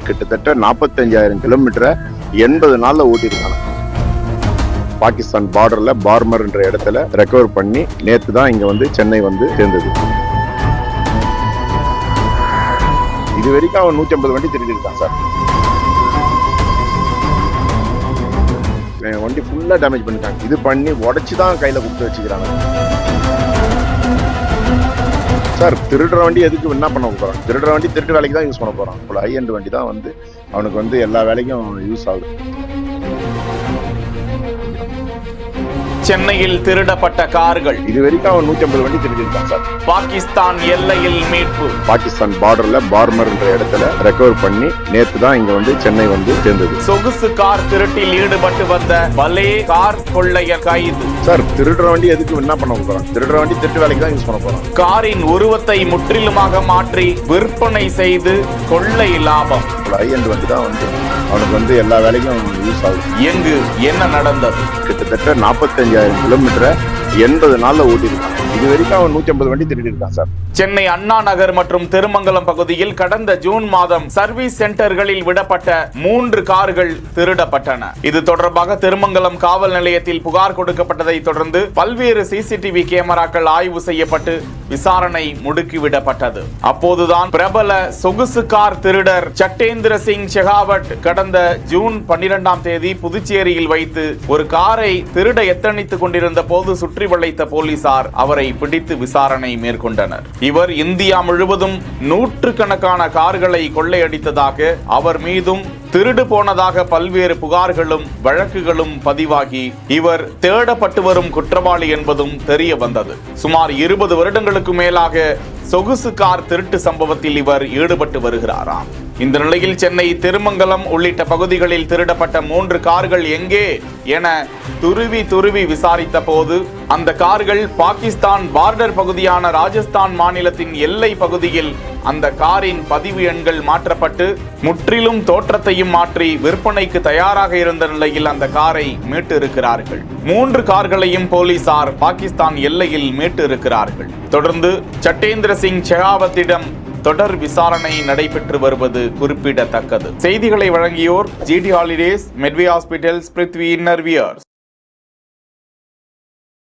கிட்டத்தட்ட 45,000 கிலோமீட்டரை 80 நாள்ல ஓட்டிருக்காங்க. பாகிஸ்தான் பார்டர்ல பார்மர் என்ற இடத்துல ரெக்கவர் பண்ணி நேத்து தான் இங்க வந்து சென்னை வந்து சேர்ந்தது. இது வரைக்கும் அவன் 150 வண்டி திருடி இருக்கான் சார். வண்டி ஃபுல்லா டேமேஜ் பண்ணிட்டாங்க. இது பண்ணி உடைச்சு தான் கையில கொடுத்து வச்சுக்கிறாங்க. சார் திருடுற வண்டி எதுக்கு என்ன பண்ண போறான்? திருடுற வண்டி திருட்டு வேலைக்கு தான் யூஸ் பண்ண போறான். இப்போ ஹை எண்ட் வண்டி தான் வந்து அவனுக்கு வந்து எல்லா வேலைக்கும் யூஸ் ஆகுது. சென்னையில் திருடப்பட்ட கார்கள். இது வரைக்கும் அவன் 150 வண்டி திருடி இருக்கான் சார். பாகிஸ்தான் எல்லையில் மீட்பு. பாகிஸ்தான் பார்டர்ல பார்மர் என்ற இடத்துல ரெக்கவர் பண்ணி நேத்து தான் இங்க வந்து சென்னை வந்து சேர்ந்தது. சொகுசு கார் திருட்டில் ஈடுபட்டு வந்த பலே கார் கொள்ளையர் கைது. சார் திருடுற வண்டி எதுக்கு என்ன பண்ண போறான்? திருடுற வண்டி திருட்டு வேலைக்கு தான் யூஸ் பண்ண போறான். காரின் உருவத்தை முற்றிலுமாக மாற்றி விற்பனை செய்து கொள்ளை லாபம். ஹை எண்ட் வண்டி தான் வந்து அவனுக்கு வந்து எல்லா வேலைக்கும் யூஸ் ஆகுது. எங்கு என்ன நடந்தது? கிட்டத்தட்ட 45,000 கிலோமீட்டரை 80 நாள்ல ஓட்டிருக்கான். இது வரைக்கும் அவன் 150 வண்டி திருடி இருக்கான் சார். சென்னை அண்ணா நகர் மற்றும் திருமங்கலம் பகுதியில் கடந்த ஜூன் மாதம் சர்வீஸ் சென்டர்களில் விடப்பட்ட 3 கார்கள் திருடப்பட்டன. இது தொடர்பாக திருமங்கலம் காவல் நிலையத்தில் புகார் கொடுக்கப்பட்டதை தொடர்ந்து பல்வேறு சிசிடிவி கேமராக்கள் ஆய்வு செய்யப்பட்டு விசாரணை முடுக்கிவிடப்பட்டது. அப்போதுதான் பிரபல சொகுசு கார் திருடர் சட்டேந்திர சிங் ஷெகாவத் கடந்த ஜூன் 12ஆம் தேதி புதுச்சேரியில் வைத்து ஒரு காரை திருட எத்தனித்துக் கொண்டிருந்த போது சுற்றி வளைத்த போலீசார் அவரை பிடித்து விசாரணை மேற்கொண்டனர். இவர் இந்தியா முழுவதும் நூற்றுக்கணக்கான கார்களை கொள்ளையடித்ததாக, அவர் மீதும் திருடு போனதாக பல்வேறு புகார்களும் வழக்குகளும் பதிவாகி இவர் தேடப்பட்டு வரும் குற்றவாளி என்பதும் தெரிய வந்தது. சுமார் 20 வருடங்களுக்கு மேலாக சொகுசு கார் திருட்டு சம்பவத்தில் இவர் ஈடுபட்டு வருகிறாராம். இந்த நிலையில் சென்னை திருமங்கலம் உள்ளிட்ட பகுதிகளில் திருடப்பட்ட 3 கார்கள் எங்கே என துருவி விசாரித்த போது அந்த கார்கள் பாகிஸ்தான் பார்டர் பகுதியான ராஜஸ்தான் மாநிலத்தின் எல்லை பகுதியில் அந்த காரின் பதிவு எண்கள் மாற்றப்பட்டு முற்றிலும் தோற்றத்தையும் மாற்றி விற்பனைக்கு தயாராக இருந்த நிலையில் அந்த காரை மீட்டு இருக்கிறார்கள். 3 கார்களையும் போலீசார் பாகிஸ்தான் எல்லையில் மீட்டு இருக்கிறார்கள். தொடர்ந்து சட்டேந்திர சிங் ஷெகாவத்திடம் தொடர் விசாரணை நடைபெற்று வருவது குறிப்பிடத்தக்கது. செய்திகளை வழங்கியோர் GT holidays, Medway hospitals, Prithvi இன்னர்வியர்ஸ்.